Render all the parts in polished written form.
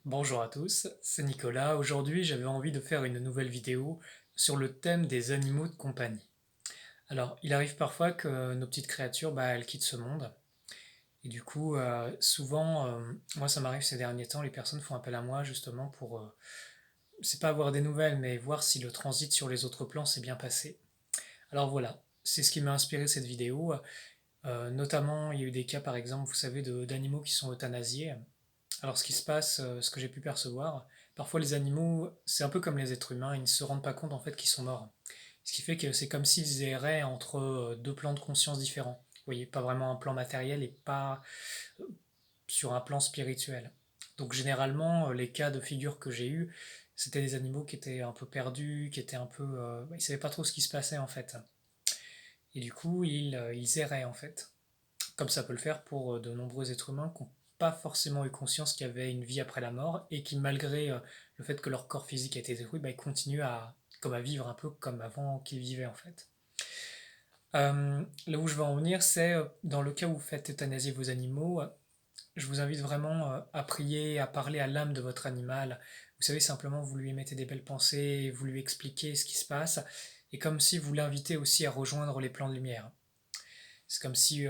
Bonjour à tous, c'est Nicolas. Aujourd'hui, j'avais envie de faire une nouvelle vidéo sur le thème des animaux de compagnie. Alors, il arrive parfois que nos petites créatures, elles quittent ce monde. Et du coup, souvent, moi ça m'arrive ces derniers temps, les personnes font appel à moi justement pour, c'est pas avoir des nouvelles, mais voir si le transit sur les autres plans s'est bien passé. Alors voilà, c'est ce qui m'a inspiré cette vidéo. Notamment, il y a eu des cas, par exemple, vous savez, d'animaux qui sont euthanasiés. Alors ce qui se passe, ce que j'ai pu percevoir, parfois les animaux, c'est un peu comme les êtres humains, ils ne se rendent pas compte en fait qu'ils sont morts. Ce qui fait que c'est comme s'ils erraient entre deux plans de conscience différents. Vous voyez, pas vraiment un plan matériel et pas sur un plan spirituel. Donc généralement, les cas de figure que j'ai eus, c'était des animaux qui étaient un peu perdus, qui étaient un peu... ils savaient pas trop ce qui se passait en fait. Et du coup, ils erraient en fait. Comme ça peut le faire pour de nombreux êtres humains qui n'ont pas forcément eu conscience qu'il y avait une vie après la mort et qui, malgré le fait que leur corps physique a été détruit, ils continuent comme à vivre un peu comme avant qu'ils vivaient en fait. Là où je veux en venir, c'est dans le cas où vous faites euthanasier vos animaux, je vous invite vraiment à prier, à parler à l'âme de votre animal. Vous savez, simplement, vous lui émettez des belles pensées, vous lui expliquez ce qui se passe, et comme si vous l'invitez aussi à rejoindre les plans de lumière. C'est comme si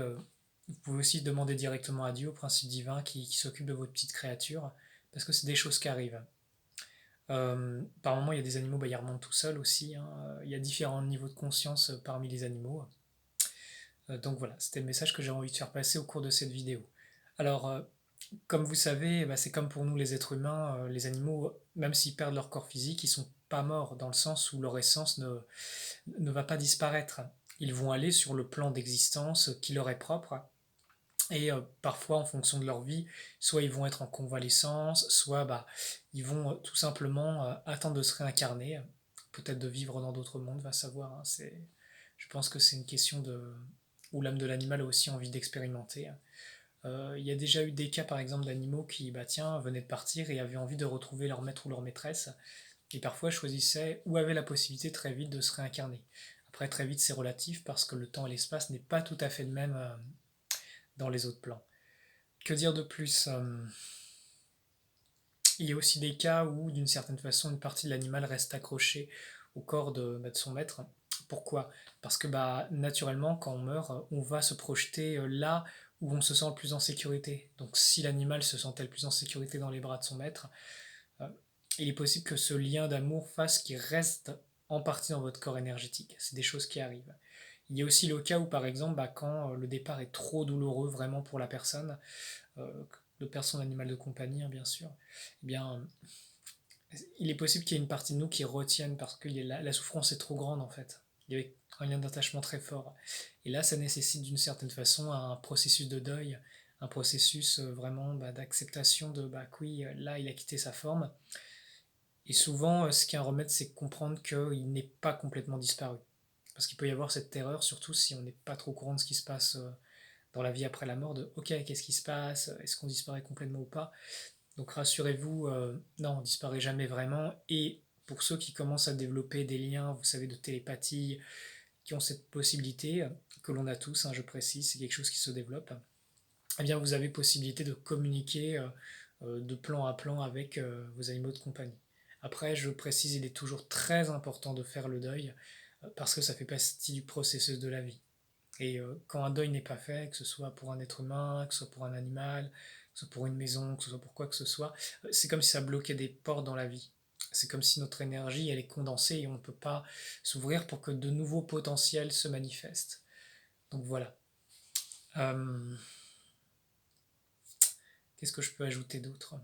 vous pouvez aussi demander directement à Dieu, au principe divin, qui s'occupe de votre petite créature, parce que c'est des choses qui arrivent. Par moments, il y a des animaux, ils remontent tout seuls aussi, hein. Il y a différents niveaux de conscience parmi les animaux. Donc voilà, c'était le message que j'ai envie de faire passer au cours de cette vidéo. Alors, comme vous savez, c'est comme pour nous les êtres humains, les animaux, même s'ils perdent leur corps physique, ils sont pas morts dans le sens où leur essence ne va pas disparaître. Ils vont aller sur le plan d'existence qui leur est propre. Et parfois, en fonction de leur vie, soit ils vont être en convalescence, soit ils vont tout simplement attendre de se réincarner, peut-être de vivre dans d'autres mondes, va savoir, hein. Je pense que c'est une question de où l'âme de l'animal a aussi envie d'expérimenter. Il y a déjà eu des cas, par exemple, d'animaux qui, tiens, venaient de partir et avaient envie de retrouver leur maître ou leur maîtresse, et parfois choisissaient ou avaient la possibilité très vite de se réincarner. Après, très vite, c'est relatif parce que le temps et l'espace n'est pas tout à fait le même dans les autres plans. Que dire de plus? Il y a aussi des cas où, d'une certaine façon, une partie de l'animal reste accrochée au corps de son maître. Pourquoi? Parce que naturellement, quand on meurt, on va se projeter là où on se sent le plus en sécurité. Donc si l'animal se sentait le plus en sécurité dans les bras de son maître, euh, il est possible que ce lien d'amour fasse qu'il reste en partie dans votre corps énergétique. C'est des choses qui arrivent. Il y a aussi le cas où, par exemple, quand le départ est trop douloureux vraiment pour la personne, de perdre son animal de compagnie, hein, bien sûr, eh bien, il est possible qu'il y ait une partie de nous qui retienne parce que la souffrance est trop grande en fait. Il y avait un lien d'attachement très fort. Et là, ça nécessite d'une certaine façon un processus de deuil, un processus vraiment d'acceptation de que oui, là, il a quitté sa forme. Et souvent, ce qui est un remède, c'est comprendre qu'il n'est pas complètement disparu. Parce qu'il peut y avoir cette terreur, surtout si on n'est pas trop au courant de ce qui se passe dans la vie après la mort, de ok, qu'est-ce qui se passe, est-ce qu'on disparaît complètement ou pas. Donc rassurez-vous, non, on disparaît jamais vraiment. Et pour ceux qui commencent à développer des liens, vous savez, de télépathie, qui ont cette possibilité, que l'on a tous, hein, je précise, c'est quelque chose qui se développe, eh bien vous avez possibilité de communiquer de plan à plan avec vos animaux de compagnie. Après, je précise, il est toujours très important de faire le deuil, parce que ça fait partie du processus de la vie. Et quand un deuil n'est pas fait, que ce soit pour un être humain, que ce soit pour un animal, que ce soit pour une maison, que ce soit pour quoi que ce soit, c'est comme si ça bloquait des portes dans la vie. C'est comme si notre énergie, elle est condensée et on ne peut pas s'ouvrir pour que de nouveaux potentiels se manifestent. Donc voilà. Euh, Qu'est-ce que je peux ajouter d'autre?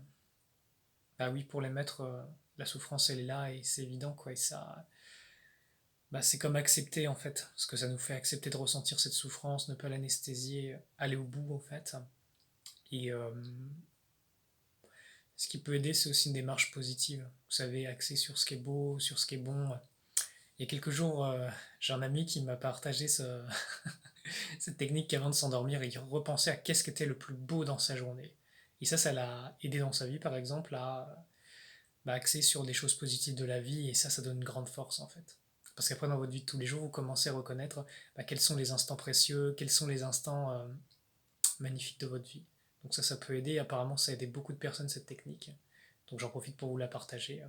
Bah oui, pour les maîtres, la souffrance, elle est là et c'est évident, quoi. Et ça, c'est comme accepter, en fait. Parce que ça nous fait accepter de ressentir cette souffrance, ne pas l'anesthésier, aller au bout, en fait. Et ce qui peut aider, c'est aussi une démarche positive. Vous savez, axée sur ce qui est beau, sur ce qui est bon. Il y a quelques jours, j'ai un ami qui m'a partagé cette technique qu'avant de s'endormir, il repensait à qu'est-ce qui était le plus beau dans sa journée. Et ça l'a aidé dans sa vie, par exemple, à axer sur des choses positives de la vie. Et ça donne une grande force, en fait. Parce qu'après, dans votre vie de tous les jours, vous commencez à reconnaître quels sont les instants précieux, quels sont les instants magnifiques de votre vie. Donc ça peut aider. Apparemment, ça a aidé beaucoup de personnes, cette technique. Donc j'en profite pour vous la partager.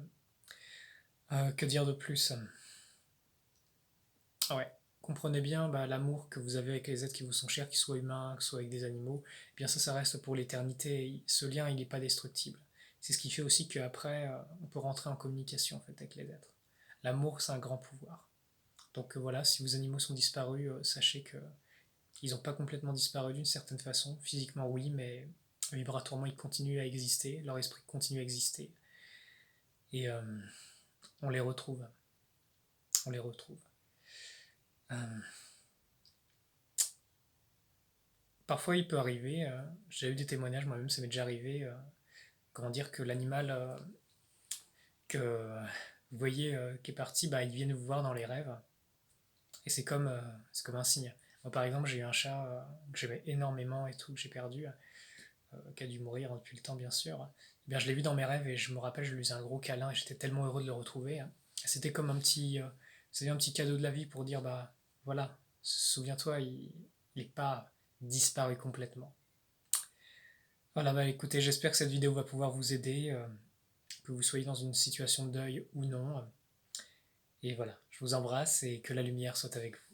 Que dire de plus? Ah ouais, comprenez bien l'amour que vous avez avec les êtres qui vous sont chers, qu'ils soient humains, que ce soit avec des animaux, eh bien ça reste pour l'éternité, ce lien il n'est pas destructible. C'est ce qui fait aussi qu'après, on peut rentrer en communication en fait, avec les êtres. L'amour, c'est un grand pouvoir. Donc voilà, si vos animaux sont disparus, sachez que ils n'ont pas complètement disparu d'une certaine façon. Physiquement, oui, mais vibratoirement, ils continuent à exister, leur esprit continue à exister. Et on les retrouve. On les retrouve. Euh, Parfois, il peut arriver, j'ai eu des témoignages, moi-même, ça m'est déjà arrivé, comment dire, que l'animal que vous voyez qui est parti, il vient vous voir dans les rêves. Et c'est comme un signe. Moi, par exemple, j'ai eu un chat que j'aimais énormément et tout, que j'ai perdu, qui a dû mourir depuis le temps, bien sûr. Eh bien, je l'ai vu dans mes rêves et je me rappelle, je lui faisais un gros câlin et j'étais tellement heureux de le retrouver. C'était comme un petit cadeau de la vie pour dire, voilà, souviens-toi, il n'est pas disparu complètement. Voilà, écoutez, j'espère que cette vidéo va pouvoir vous aider, que vous soyez dans une situation de deuil ou non. Et voilà, je vous embrasse et que la lumière soit avec vous.